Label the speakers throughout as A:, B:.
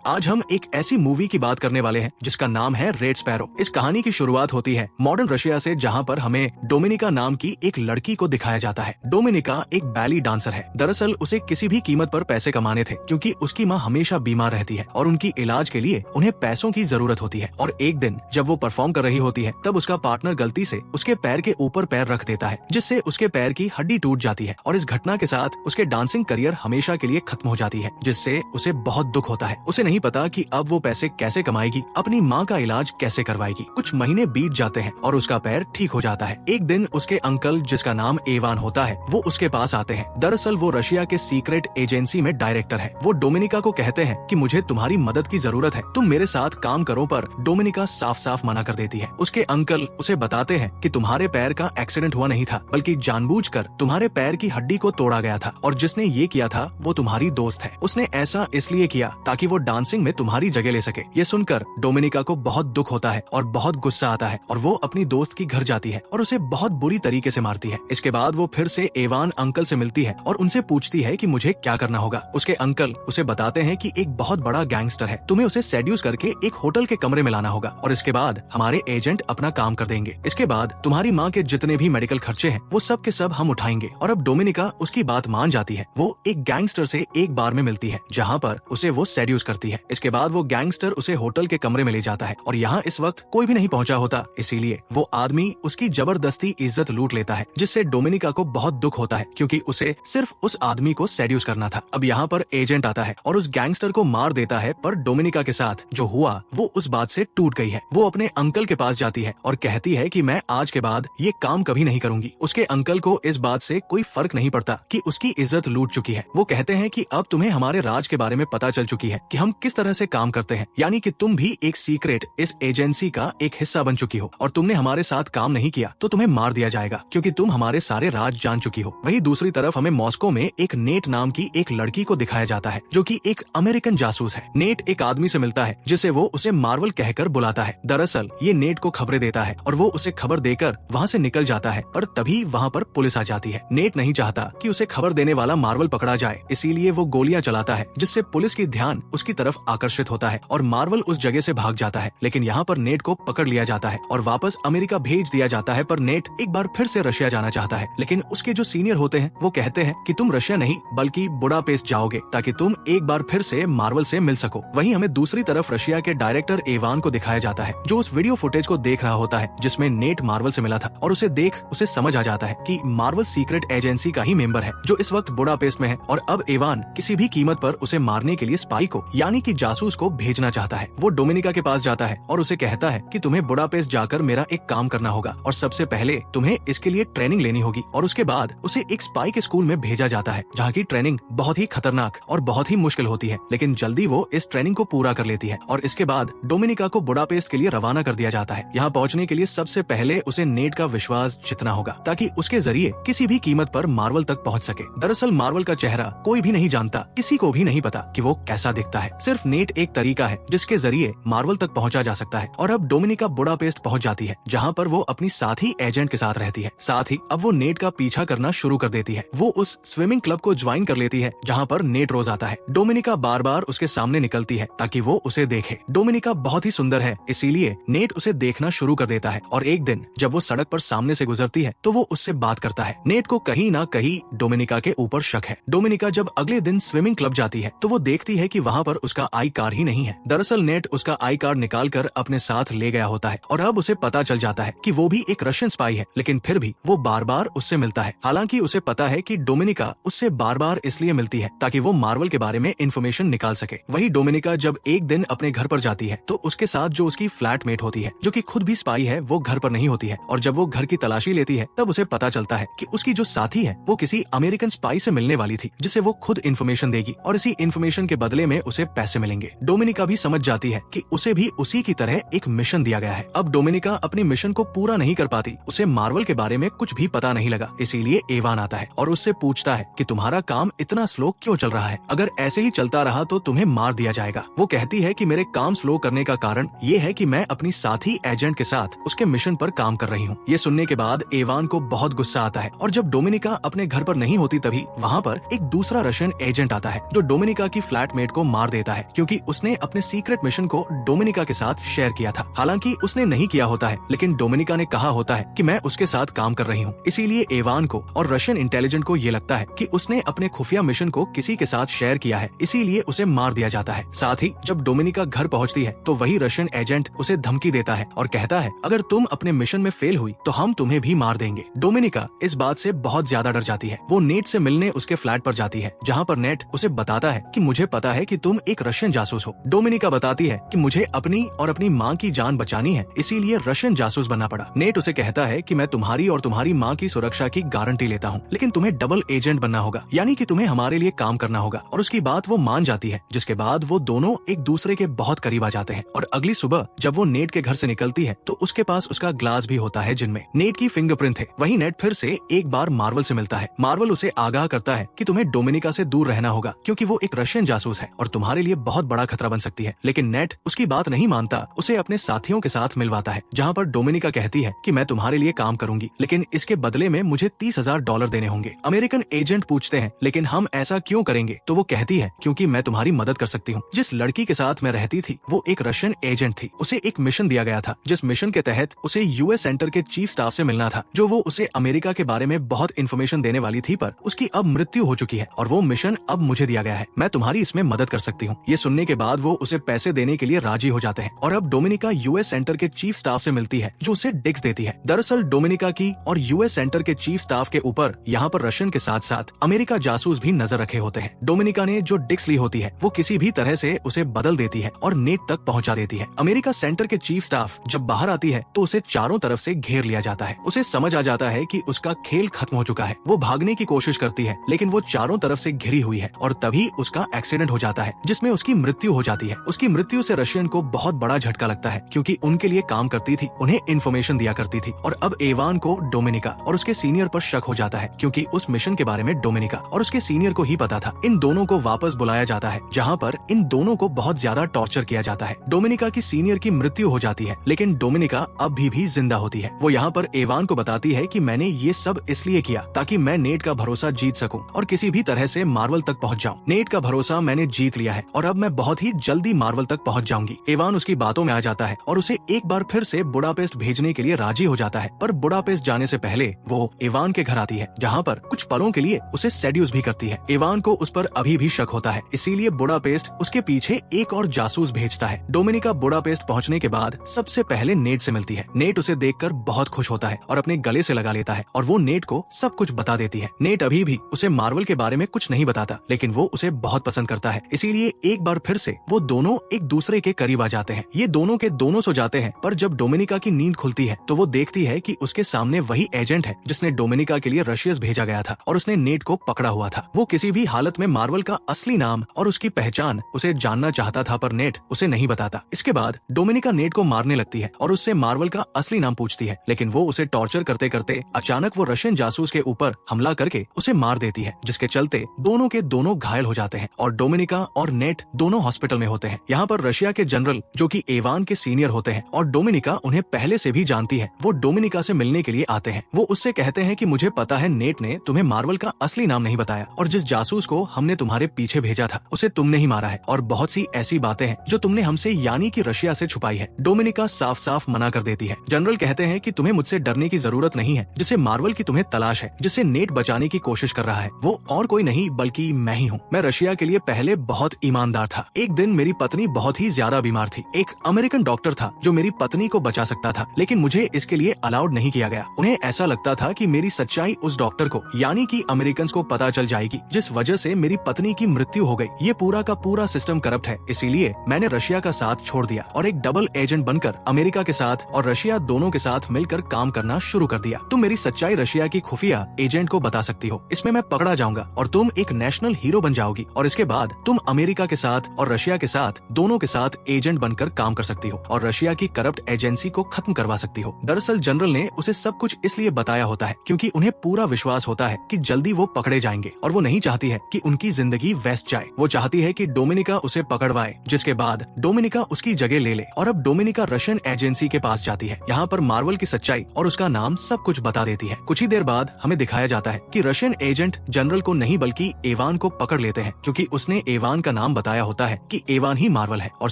A: आज हम एक ऐसी मूवी की बात करने वाले हैं जिसका नाम है रेड स्पैरो। इस कहानी की शुरुआत होती है मॉडर्न रशिया से, जहां पर हमें डोमिनिका नाम की एक लड़की को दिखाया जाता है। डोमिनिका एक बैली डांसर है। दरअसल उसे किसी भी कीमत पर पैसे कमाने थे, क्योंकि उसकी माँ हमेशा बीमार रहती है और उनकी इलाज के लिए उन्हें पैसों की जरूरत होती है। और एक दिन जब वो परफॉर्म कर रही होती है, तब उसका पार्टनर गलती से उसके पैर के ऊपर पैर रख देता है, जिससे उसके पैर की हड्डी टूट जाती है। और इस घटना के साथ उसके डांसिंग करियर हमेशा के लिए खत्म हो जाती है, जिससे उसे बहुत दुख होता है। उसे नहीं पता कि अब वो पैसे कैसे कमाएगी, अपनी माँ का इलाज कैसे करवाएगी। कुछ महीने बीत जाते हैं और उसका पैर ठीक हो जाता है। एक दिन उसके अंकल, जिसका नाम एवान होता है, वो उसके पास आते हैं। दरअसल वो रशिया के सीक्रेट एजेंसी में डायरेक्टर है। वो डोमिनिका को कहते हैं कि मुझे तुम्हारी मदद की जरूरत है, तुम मेरे साथ काम करो। पर डोमिनिका साफ साफ मना कर देती है। उसके अंकल उसे बताते हैं कि तुम्हारे पैर का एक्सीडेंट हुआ नहीं था, बल्कि जानबूझकर तुम्हारे पैर की हड्डी को तोड़ा गया था, और जिसने ये किया था वो तुम्हारी दोस्त है। उसने ऐसा इसलिए किया ताकि वो डांसिंग में तुम्हारी जगह ले सके। ये सुनकर डोमिनिका को बहुत दुख होता है और बहुत गुस्सा आता है, और वो अपनी दोस्त की घर जाती है और उसे बहुत बुरी तरीके से मारती है। इसके बाद वो फिर से एवान अंकल से मिलती है और उनसे पूछती है कि मुझे क्या करना होगा। उसके अंकल उसे बताते हैं कि एक बहुत बड़ा गैंगस्टर है, तुम्हें उसे सेड्यूस करके एक होटल के कमरे में लाना होगा, और इसके बाद हमारे एजेंट अपना काम कर देंगे। इसके बाद तुम्हारी माँ के जितने भी मेडिकल खर्चे हैं वो सब के सब हम उठाएंगे। और अब डोमिनिका उसकी बात मान जाती है। वो एक गैंगस्टर से एक बार में मिलती है, जहाँ पर उसे वो सेड्यूस करती है। इसके बाद वो गैंगस्टर उसे होटल के कमरे में ले जाता है, और यहाँ इस वक्त कोई भी नहीं पहुँचा होता, इसीलिए वो आदमी उसकी जबरदस्ती इज्जत लूट लेता है, जिससे डोमिनिका को बहुत दुख होता है, क्योंकि उसे सिर्फ उस आदमी को सेड्यूस करना था। अब यहाँ पर एजेंट आता है और उस गैंगस्टर को मार देता है, पर डोमिनिका के साथ जो हुआ वो उस बात से टूट गई है। वो अपने अंकल के पास जाती है और कहती है कि मैं आज के बाद ये काम कभी नहीं करूंगी। उसके अंकल को इस बात से कोई फर्क नहीं पड़ता कि उसकी इज्जत लूट चुकी है। वो कहते हैं कि अब तुम्हें हमारे राज के बारे में पता चल चुकी है कि हम किस तरह से काम करते हैं, यानी कि तुम भी एक सीक्रेट इस एजेंसी का एक हिस्सा बन चुकी हो, और तुमने हमारे साथ काम नहीं किया तो तुम्हें मार दिया जाएगा, क्योंकि तुम हमारे सारे राज जान चुकी हो। वहीं दूसरी तरफ हमें मॉस्को में एक नेट नाम की एक लड़की को दिखाया जाता है, जो कि एक अमेरिकन जासूस है। नेट एक आदमी से मिलता है, जिसे वो उसे मार्वल कहकर बुलाता है। दरअसल ये नेट को खबरें देता है और वो उसे खबर देकर वहाँ से निकल जाता है, पर तभी वहाँ पर पुलिस आ जाती है। नेट नहीं चाहता कि उसे खबर देने वाला मार्वल पकड़ा जाए, इसीलिए वो गोलियां चलाता है, जिससे पुलिस की ध्यान उसकी तरफ आकर्षित होता है और मार्वल उस जगह से भाग जाता है। लेकिन यहाँ पर नेट को पकड़ लिया जाता है और वापस अमेरिका भेज दिया जाता है। पर नेट एक बार फिर से रशिया जाना चाहता है, लेकिन उसके जो सीनियर होते हैं वो कहते हैं कि तुम रशिया नहीं बल्कि बुडापेस्ट जाओगे, ताकि तुम एक बार फिर से मार्वल से मिल सको। वहीं हमें दूसरी तरफ रशिया के डायरेक्टर एवान को दिखाया जाता है, जो उस वीडियो फुटेज को देख रहा होता है जिसमें नेट मार्वल से मिला था, और उसे देख उसे समझ आ जाता है कि मार्वल सीक्रेट एजेंसी का ही मेंबर है, जो इस वक्त बुडापेस्ट में है। और अब एवान किसी भी कीमत पर उसे मारने के लिए स्पाई को, यानी कि जासूस को भेजना चाहता है। वो डोमिनिका के पास जाता है और उसे कहता है कि तुम्हें बुडापेस्ट जाकर मेरा एक काम करना होगा, और सबसे पहले तुम्हें इसके लिए ट्रेनिंग लेनी होगी। और उसके बाद उसे एक स्पाई के स्कूल में भेजा जाता है, जहाँ की ट्रेनिंग बहुत ही खतरनाक और बहुत ही मुश्किल होती है, लेकिन जल्दी वो इस ट्रेनिंग को पूरा कर लेती है। और इसके बाद डोमिनिका को बुडापेस्ट के लिए रवाना कर दिया जाता है। यहाँ पहुँचने के लिए सबसे पहले उसे नेट का विश्वास जीतना होगा, ताकि उसके जरिए किसी भी कीमत पर मार्वल तक पहुँच सके। दरअसल मार्वल का चेहरा कोई भी नहीं जानता, किसी को भी नहीं पता कि वो कैसा दिखता है। सिर्फ नेट एक तरीका है जिसके जरिए मार्वल तक पहुँचा जा सकता है। और अब डोमिनिका बुडापेस्ट पहुँच जाती है, जहाँ पर वो अपनी साथी एजेंट के साथ रहती है। साथ ही अब वो नेट का पीछा करना शुरू कर देती है। वो उस स्विमिंग क्लब को ज्वाइन कर लेती है, जहाँ पर नेट रोज आता है। डोमिनिका बार बार उसके सामने निकलती है ताकि वो उसे देखे। डोमिनिका बहुत ही सुंदर है, इसीलिए नेट उसे देखना शुरू कर देता है। और एक दिन जब वो सड़क पर सामने से गुजरती है तो वो उससे बात करता है। नेट को कहीं ना कहीं डोमिनिका के ऊपर शक है। डोमिनिका जब अगले दिन स्विमिंग क्लब जाती है तो वो देखती है कि वहाँ पर उसका आई कार्ड ही नहीं है। दरअसल नेट उसका आई कार्ड निकाल कर अपने साथ ले गया होता है, और अब उसे पता चल जाता है कि वो भी एक रशियन स्पाई है, लेकिन फिर भी वो बार बार उससे मिलता है। हालांकि उसे पता है कि डोमिनिका उससे बार बार इसलिए मिलती है ताकि वो मार्वल के बारे में इन्फॉर्मेशन निकाल सके। वही डोमिनिका जब एक दिन अपने घर पर जाती है तो उसके साथ जो उसकी फ्लैटमेट होती है, जो कि खुद भी स्पाई है, वो घर पर नहीं होती है। और जब वो घर की तलाशी लेती है तब उसे पता चलता है कि उसकी जो साथी है वो किसी अमेरिकन स्पाई से मिलने वाली थी, जिसे वो खुद इन्फॉर्मेशन देगी, और इसी इन्फॉर्मेशन के बदले में उसे पैसे मिलेंगे। डोमिनिका भी समझ जाती है कि उसे भी उसी की तरह एक मिशन दिया गया है। अब डोमिनिका अपनी मिशन को पूरा नहीं कर पाती, उसे मार्वल के बारे में कुछ भी पता नहीं लगा, इसीलिए एवान आता है और उससे पूछता है कि तुम्हारा काम इतना स्लो क्यों चल रहा है, अगर ऐसे ही चलता रहा तो तुम्हें मार दिया जाएगा। वो कहती है कि मेरे काम स्लो करने का कारण ये है कि मैं अपनी साथी एजेंट के साथ उसके मिशन पर काम कर रही हूँ। ये सुनने के बाद एवान को बहुत गुस्सा आता है, और जब डोमिनिका अपने घर पर नहीं होती तभी वहाँ पर एक दूसरा रशियन एजेंट आता है, जो डोमिनिका की फ्लैटमेट को मार देता देता है क्योंकि उसने अपने सीक्रेट मिशन को डोमिनिका के साथ शेयर किया था। हालांकि उसने नहीं किया होता है, लेकिन डोमिनिका ने कहा होता है कि मैं उसके साथ काम कर रही हूँ। इसीलिए एवान को और रशियन इंटेलिजेंस को ये लगता है कि उसने अपने खुफिया मिशन को किसी के साथ शेयर किया है, इसीलिए उसे मार दिया जाता है। साथ ही जब डोमिनिका घर पहुँचती है तो वही रशियन एजेंट उसे धमकी देता है और कहता है अगर तुम अपने मिशन में फेल हुई तो हम तुम्हें भी मार देंगे। डोमिनिका इस बात से बहुत ज्यादा डर जाती है। वो नेट से मिलने उसके फ्लैट पर जाती है, जहाँ पर नेट उसे बताता है कि मुझे पता है कि तुम एक रशियन जासूस हो। डोमिनिका बताती है कि मुझे अपनी और अपनी माँ की जान बचानी है, इसीलिए रशियन जासूस बनना पड़ा। नेट उसे कहता है कि मैं तुम्हारी और तुम्हारी माँ की सुरक्षा की गारंटी लेता हूँ, लेकिन तुम्हें डबल एजेंट बनना होगा, यानी कि तुम्हें हमारे लिए काम करना होगा। और उसकी बात वो मान जाती है, जिसके बाद वो दोनों एक दूसरे के बहुत करीब आ जाते हैं। और अगली सुबह जब वो नेट के घर से निकलती है तो उसके पास उसका ग्लास भी होता है जिनमें नेट की फिंगरप्रिंट है। वहीं नेट फिर से एक बार मार्वल से मिलता है। मार्वल उसे आगाह करता है कि तुम्हें डोमिनिका से दूर रहना होगा क्योंकि वो एक रशियन जासूस है और तुम्हारे लिए बहुत बड़ा खतरा बन सकती है। लेकिन नेट उसकी बात नहीं मानता, उसे अपने साथियों के साथ मिलवाता है, जहाँ पर डोमिनिका कहती है कि मैं तुम्हारे लिए काम करूंगी, लेकिन इसके बदले में मुझे $30,000 देने होंगे। अमेरिकन एजेंट पूछते हैं लेकिन हम ऐसा क्यों करेंगे, तो वो कहती है क्योंकि मैं तुम्हारी मदद कर सकती हूँ। जिस लड़की के साथ मैं रहती थी वो एक रशियन एजेंट थी। उसे एक मिशन दिया गया था, जिस मिशन के तहत उसे यूएस सेंटर के चीफ स्टाफ से मिलना था, जो वो उसे अमेरिका के बारे में बहुत इन्फॉर्मेशन देने वाली थी, पर उसकी अब मृत्यु हो चुकी है और वो मिशन अब मुझे दिया गया है। मैं तुम्हारी इसमें मदद कर सकती हूँ। ये सुनने के बाद वो उसे पैसे देने के लिए राजी हो जाते हैं और अब डोमिनिका यूएस सेंटर के चीफ स्टाफ से मिलती है, जो उसे डिक्स देती है। दरअसल डोमिनिका की और यूएस सेंटर के चीफ स्टाफ के ऊपर यहाँ पर रशियन के साथ साथ अमेरिका जासूस भी नजर रखे होते हैं। डोमिनिका ने जो डिक्स ली होती है वो किसी भी तरह से उसे बदल देती है और नेट तक पहुंचा देती है। अमेरिका सेंटर के चीफ स्टाफ जब बाहर आती है तो उसे चारों तरफ से घेर लिया जाता है। उसे समझ आ जाता है कि उसका खेल खत्म हो चुका है। वो भागने की कोशिश करती है लेकिन वो चारों तरफ से घिरी हुई है और तभी उसका एक्सीडेंट हो जाता है जिसमें उसकी मृत्यु हो जाती है। उसकी मृत्यु से रशियन को बहुत बड़ा झटका लगता है क्योंकि उनके लिए काम करती थी, उन्हें इन्फॉर्मेशन दिया करती थी। और अब एवान को डोमिनिका और उसके सीनियर पर शक हो जाता है क्योंकि उस मिशन के बारे में डोमिनिका और उसके सीनियर को ही पता था। इन दोनों को वापस बुलाया जाता है, जहाँ पर इन दोनों को बहुत ज्यादा टॉर्चर किया जाता है। डोमिनिका की सीनियर की मृत्यु हो जाती है लेकिन डोमिनिका अब भी जिंदा होती है। वो यहाँ पर एवान को बताती है कि मैंने ये सब इसलिए किया ताकि मैं नेट का भरोसा जीत सकूं और किसी भी तरह से मार्वल तक पहुँच जाऊं। नेट का भरोसा मैंने जीत लिया है और अब मैं बहुत ही जल्दी मार्वल तक पहुँच जाऊंगी। एवान उसकी बातों में आ जाता है और उसे एक बार फिर से बुडापेस्ट भेजने के लिए राजी हो जाता है, पर बुडापेस्ट जाने से पहले वो एवान के घर आती है, जहाँ पर कुछ पलों के लिए उसे सेड्यूस भी करती है। एवान को उस पर अभी भी शक होता है, इसीलिए बुडापेस्ट उसके पीछे एक और जासूस भेजता है। डोमिनिका बुडापेस्ट पहुँचने के बाद सबसे पहले नेट से मिलती है। नेट उसे देखकर बहुत खुश होता है और अपने गले से लगा लेता है और वो नेट को सब कुछ बता देती है। नेट अभी भी उसे मार्वल के बारे में कुछ नहीं बताता, लेकिन वो उसे बहुत पसंद करता है, इसीलिए एक बार फिर से वो दोनों एक दूसरे के करीब आ जाते हैं। ये दोनों के दोनों सो जाते हैं, पर जब डोमिनिका की नींद खुलती है तो वो देखती है कि उसके सामने वही एजेंट है जिसने डोमिनिका के लिए रशियस भेजा गया था और उसने नेट को पकड़ा हुआ था। वो किसी भी हालत में मार्वल का असली नाम और उसकी पहचान उसे जानना चाहता था, पर नेट उसे नहीं बताता। इसके बाद डोमिनिका नेट को मारने लगती है और उससे मार्वल का असली नाम पूछती है, लेकिन वो उसे टॉर्चर करते करते अचानक वो रशियन जासूस के ऊपर हमला करके उसे मार देती है, जिसके चलते दोनों के दोनों घायल हो जाते हैं और डोमिनिका और नेट दोनों हॉस्पिटल में होते हैं। यहाँ पर रशिया के जनरल जो कि एवान के सीनियर होते हैं और डोमिनिका उन्हें पहले से भी जानती है, वो डोमिनिका से मिलने के लिए आते हैं। वो उससे कहते हैं कि मुझे पता है नेट ने तुम्हें मार्वल का असली नाम नहीं बताया और जिस जासूस को हमने तुम्हारे पीछे भेजा था उसे तुमने ही मारा है और बहुत सी ऐसी बातें हैं जो तुमने हमसे यानी कि रशिया से छुपाई है। डोमिनिका साफ साफ मना कर देती है। जनरल कहते हैं कि तुम्हें मुझसे डरने की जरूरत नहीं है, जिसे मार्वल की तुम्हें तलाश है, जिसे नेट बचाने की कोशिश कर रहा है, वो और कोई नहीं बल्कि मैं ही हूँ। मैं रशिया के लिए पहले बहुत ईमानदार था। एक दिन मेरी पत्नी बहुत ही ज्यादा बीमार थी। एक अमेरिकन डॉक्टर था जो मेरी पत्नी को बचा सकता था, लेकिन मुझे इसके लिए अलाउड नहीं किया गया। उन्हें ऐसा लगता था कि मेरी सच्चाई उस डॉक्टर को यानी कि अमेरिकन को पता चल जाएगी, जिस वजह से मेरी पत्नी की मृत्यु हो गई। ये पूरा का पूरा सिस्टम करप्ट है, इसीलिए मैंने रशिया का साथ छोड़ दिया और एक डबल एजेंट बनकर अमेरिका के साथ और रशिया दोनों के साथ मिलकर काम करना शुरू कर दिया। तुम मेरी सच्चाई रशिया की खुफिया एजेंट को बता सकती हो, इसमें मैं पकड़ा जाऊंगा और तुम एक नेशनल हीरो बन जाओगी और इसके बाद तुम अमेरिका के साथ और रशिया के साथ दोनों के साथ एजेंट बनकर काम कर सकती हो और रशिया की करप्ट एजेंसी को खत्म करवा सकती हो। दरअसल जनरल ने उसे सब कुछ इसलिए बताया होता है क्योंकि उन्हें पूरा विश्वास होता है कि जल्दी वो पकड़े जाएंगे और वो नहीं चाहती है कि उनकी जिंदगी वेस्ट जाए। वो चाहती है कि डोमिनिका उसे पकड़वाए, जिसके बाद डोमिनिका उसकी जगह ले ले और अब डोमिनिका रशियन एजेंसी के पास जाती है। यहाँ पर मार्वल की सच्चाई और उसका नाम सब कुछ बता देती है। कुछ ही देर बाद हमें दिखाया जाता है कि रशियन एजेंट जनरल को नहीं बल्कि एवान को पकड़ लेते हैं क्योंकि उसने एवान का नाम बताया होता है कि एवान ही मार्वल है और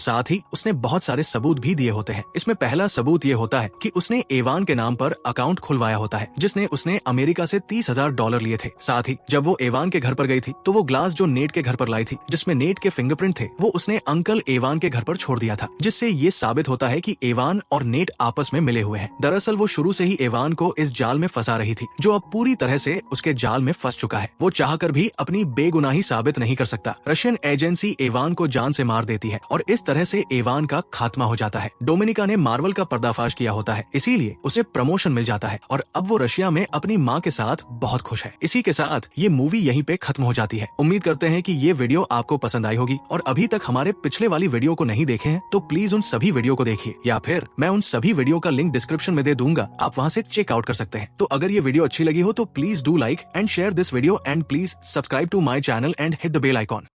A: साथ ही उसने बहुत सारे सबूत भी दिए होते हैं। इसमें पहला सबूत ये होता है कि उसने एवान के नाम पर अकाउंट खुलवाया होता है, जिसने उसने अमेरिका से $30,000 लिए थे। साथ ही जब वो एवान के घर पर गई थी तो वो ग्लास जो नेट के घर पर लाई थी, जिसमें नेट के फिंगरप्रिंट थे, वो उसने अंकल एवान के घर पर छोड़ दिया था, जिससे ये साबित होता है कि एवान और नेट आपस में मिले हुए हैं। दरअसल वो शुरू से ही एवान को इस जाल में फंसा रही थी, जो अब पूरी तरह से उसके जाल में फंस चुका है। वो चाहकर भी अपनी बेगुनाही साबित नहीं कर सकता। रशियन एजेंसी एवान को जान से मार देती है और इस तरह से एवान का खात्मा हो जाता है। डोमिनिका ने मार्वल का पर्दाफाश किया होता है, इसीलिए उसे प्रमोशन मिल जाता है और अब वो रशिया में अपनी माँ के साथ बहुत खुश है। इसी के साथ ये मूवी यहीं पे खत्म हो जाती है। उम्मीद करते हैं कि ये वीडियो आपको पसंद आई होगी और अभी तक हमारे पिछले वाली वीडियो को नहीं देखे हैं तो प्लीज उन सभी वीडियो को देखिए, या फिर मैं उन सभी वीडियो का लिंक डिस्क्रिप्शन में दे दूंगा, आप वहां से चेकआउट कर सकते हैं। तो अगर ये वीडियो अच्छी लगी हो तो please do like and share this video and please subscribe to my channel and hit the bell icon.